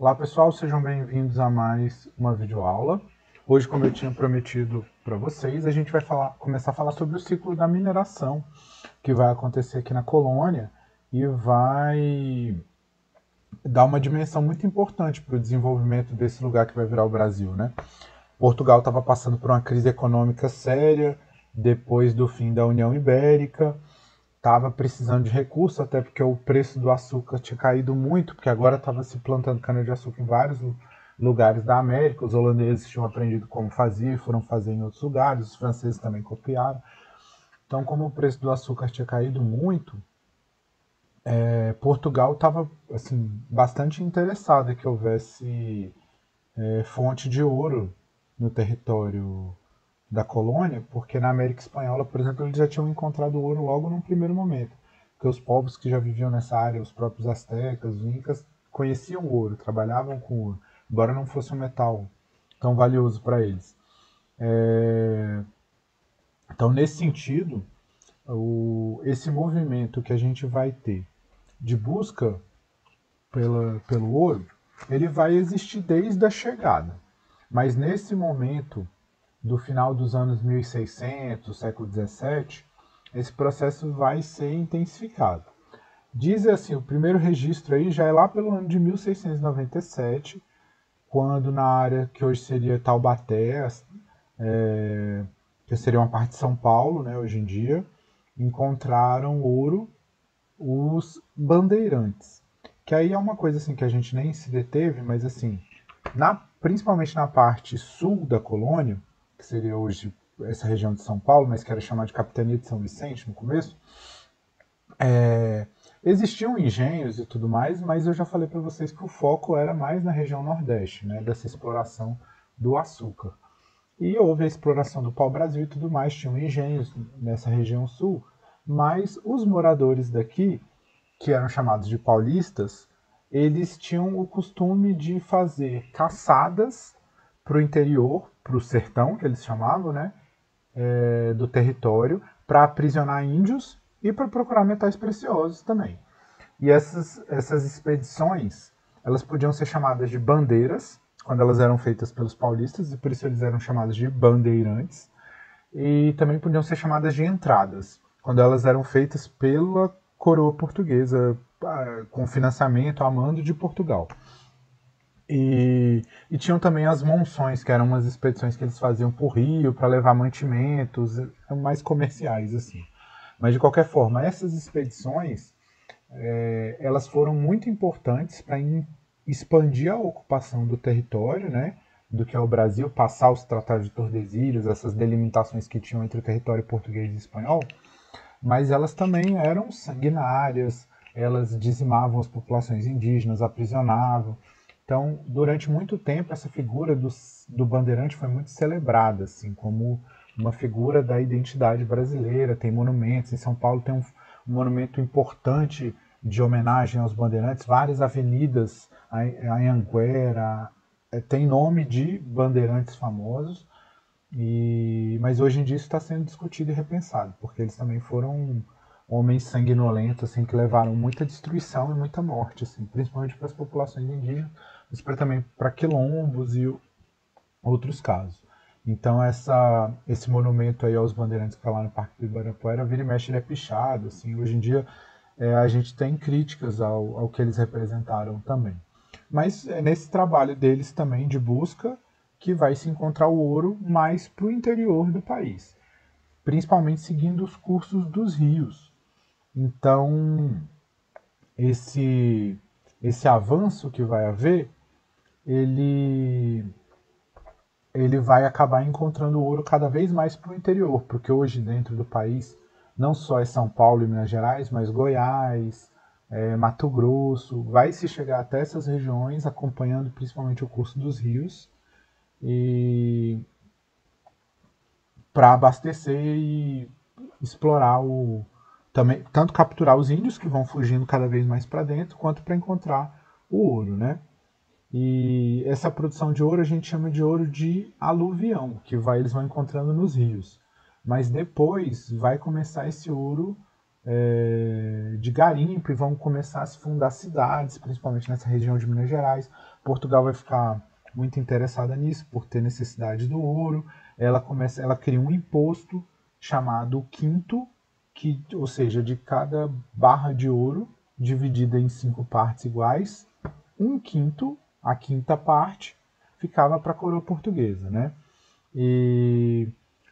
Olá pessoal, sejam bem-vindos a mais uma videoaula. Hoje, como eu tinha prometido para vocês, a gente vai começar a falar sobre o ciclo da mineração que vai acontecer aqui na colônia e vai dar uma dimensão muito importante para o desenvolvimento desse lugar que vai virar o Brasil, né? Portugal estava passando por uma crise econômica séria depois do fim da União Ibérica, estava precisando de recursos, até porque o preço do açúcar tinha caído muito, porque agora estava se plantando cana-de-açúcar em vários lugares da América. Os holandeses tinham aprendido como fazer, foram fazer em outros lugares, os franceses também copiaram. Então, como o preço do açúcar tinha caído muito, Portugal estava assim, bastante interessada que houvesse fonte de ouro no território da colônia, porque na América Espanhola, por exemplo, eles já tinham encontrado ouro logo num primeiro momento. Porque os povos que já viviam nessa área, os próprios astecas, os incas, conheciam o ouro, trabalhavam com ouro, embora não fosse um metal tão valioso para eles. Então, nesse sentido, esse movimento que a gente vai ter de busca pelo ouro, ele vai existir desde a chegada. Mas nesse momento do final dos anos 1600, século XVII, esse processo vai ser intensificado. Diz assim, o primeiro registro aí já é lá pelo ano de 1697, quando na área que hoje seria Taubaté, que seria uma parte de São Paulo, né, hoje em dia, encontraram ouro os bandeirantes. Que aí é uma coisa assim que a gente nem se deteve, mas assim, principalmente na parte sul da colônia, que seria hoje essa região de São Paulo, mas que era chamada de Capitania de São Vicente no começo, existiam engenhos e tudo mais, mas eu já falei para vocês que o foco era mais na região nordeste, né, dessa exploração do açúcar. E houve a exploração do pau-brasil e tudo mais, tinham engenhos nessa região sul, mas os moradores daqui, que eram chamados de paulistas, eles tinham o costume de fazer caçadas para o interior, para o sertão, que eles chamavam, né, do território, para aprisionar índios e para procurar metais preciosos também. E essas expedições, elas podiam ser chamadas de bandeiras, quando elas eram feitas pelos paulistas, e por isso eles eram chamados de bandeirantes, e também podiam ser chamadas de entradas, quando elas eram feitas pela coroa portuguesa, com financiamento a mando de Portugal. E tinham também as monções, que eram umas expedições que eles faziam por rio para levar mantimentos, mais comerciais assim. Mas de qualquer forma, essas expedições elas foram muito importantes para expandir a ocupação do território, né, do que é o Brasil, passar os tratados de Tordesilhas, essas delimitações que tinham entre o território português e espanhol, mas elas também eram sanguinárias, elas dizimavam as populações indígenas, aprisionavam. Então, durante muito tempo, essa figura do bandeirante foi muito celebrada, assim, como uma figura da identidade brasileira. Tem monumentos, em São Paulo tem um monumento importante de homenagem aos bandeirantes, várias avenidas, a Anhanguera, tem nome de bandeirantes famosos, mas hoje em dia isso está sendo discutido e repensado, porque eles também foram homens sanguinolentos, assim, que levaram muita destruição e muita morte, assim, principalmente para as populações indígenas, mas também para quilombos e outros casos. Então esse monumento aí aos bandeirantes que está lá no Parque do Ibirapuera, vira e mexe, ele é pichado, assim, hoje em dia a gente tem críticas ao que eles representaram também. Mas é nesse trabalho deles também de busca que vai se encontrar o ouro mais para o interior do país, principalmente seguindo os cursos dos rios. Então, esse, esse avanço que vai haver, ele, ele vai acabar encontrando ouro cada vez mais para o interior, porque hoje dentro do país, não só é São Paulo e Minas Gerais, mas Goiás, Mato Grosso, vai se chegar até essas regiões, acompanhando principalmente o curso dos rios, e para abastecer e explorar também tanto capturar os índios que vão fugindo cada vez mais para dentro, quanto para encontrar o ouro, né? E essa produção de ouro a gente chama de ouro de aluvião, eles vão encontrando nos rios. Mas depois vai começar esse ouro de garimpo e vão começar a se fundar cidades, principalmente nessa região de Minas Gerais. Portugal vai ficar muito interessada nisso por ter necessidade do ouro. Ela cria um imposto chamado quinto, ou seja, de cada barra de ouro dividida em 5 partes iguais, um quinto, a quinta parte, ficava para a coroa portuguesa, né? E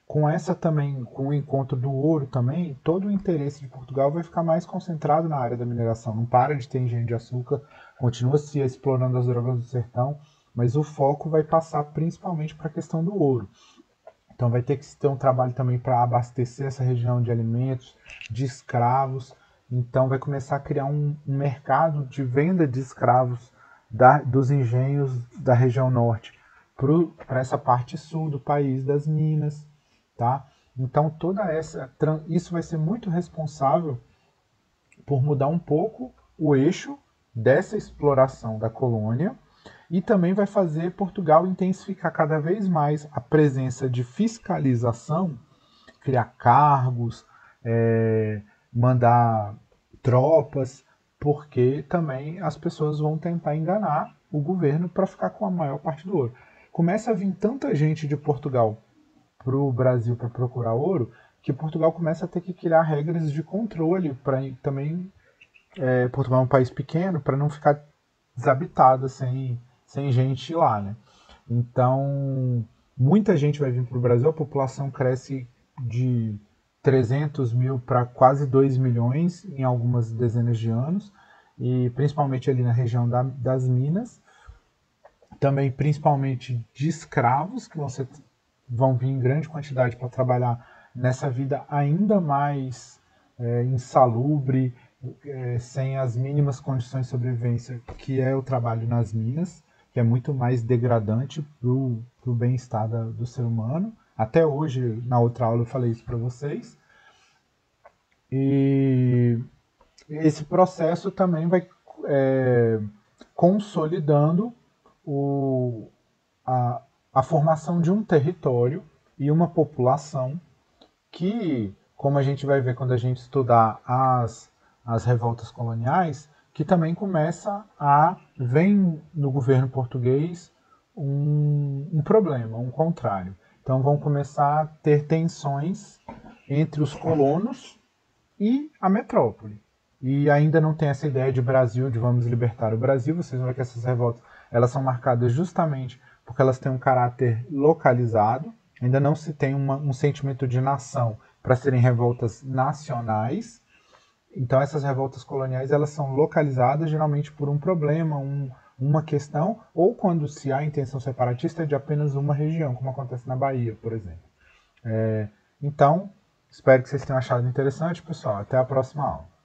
com o encontro do ouro também, todo o interesse de Portugal vai ficar mais concentrado na área da mineração. Não para de ter engenho de açúcar, continua se explorando as drogas do sertão, mas o foco vai passar principalmente para a questão do ouro. Então vai ter que ter um trabalho também para abastecer essa região de alimentos, de escravos. Então vai começar a criar um mercado de venda de escravos dos engenhos da região norte para essa parte sul do país, das minas. Tá? Então isso vai ser muito responsável por mudar um pouco o eixo dessa exploração da colônia e também vai fazer Portugal intensificar cada vez mais a presença de fiscalização, criar cargos, mandar tropas, porque também as pessoas vão tentar enganar o governo para ficar com a maior parte do ouro. Começa a vir tanta gente de Portugal para o Brasil para procurar ouro, que Portugal começa a ter que criar regras de controle para também. Portugal é um país pequeno, para não ficar desabitado sem gente lá, né? Então, muita gente vai vir para o Brasil, a população cresce de 300 mil para quase 2 milhões em algumas dezenas de anos, e principalmente ali na região das Minas, também principalmente de escravos, que vão vir em grande quantidade para trabalhar nessa vida ainda mais insalubre, sem as mínimas condições de sobrevivência, que é o trabalho nas minas, que é muito mais degradante para o bem-estar do ser humano. Até hoje, na outra aula, eu falei isso para vocês. E esse processo também vai consolidando a formação de um território e uma população que, como a gente vai ver quando a gente estudar as revoltas coloniais, que também vem no governo português um problema, um contrário. Então vão começar a ter tensões entre os colonos e a metrópole. E ainda não tem essa ideia de Brasil, de vamos libertar o Brasil. Vocês vão ver que essas revoltas elas são marcadas justamente porque elas têm um caráter localizado. Ainda não se tem um sentimento de nação para serem revoltas nacionais. Então essas revoltas coloniais elas são localizadas geralmente por um problema, uma questão, ou quando se há intenção separatista de apenas uma região, como acontece na Bahia, por exemplo. Então, espero que vocês tenham achado interessante, pessoal. Até a próxima aula.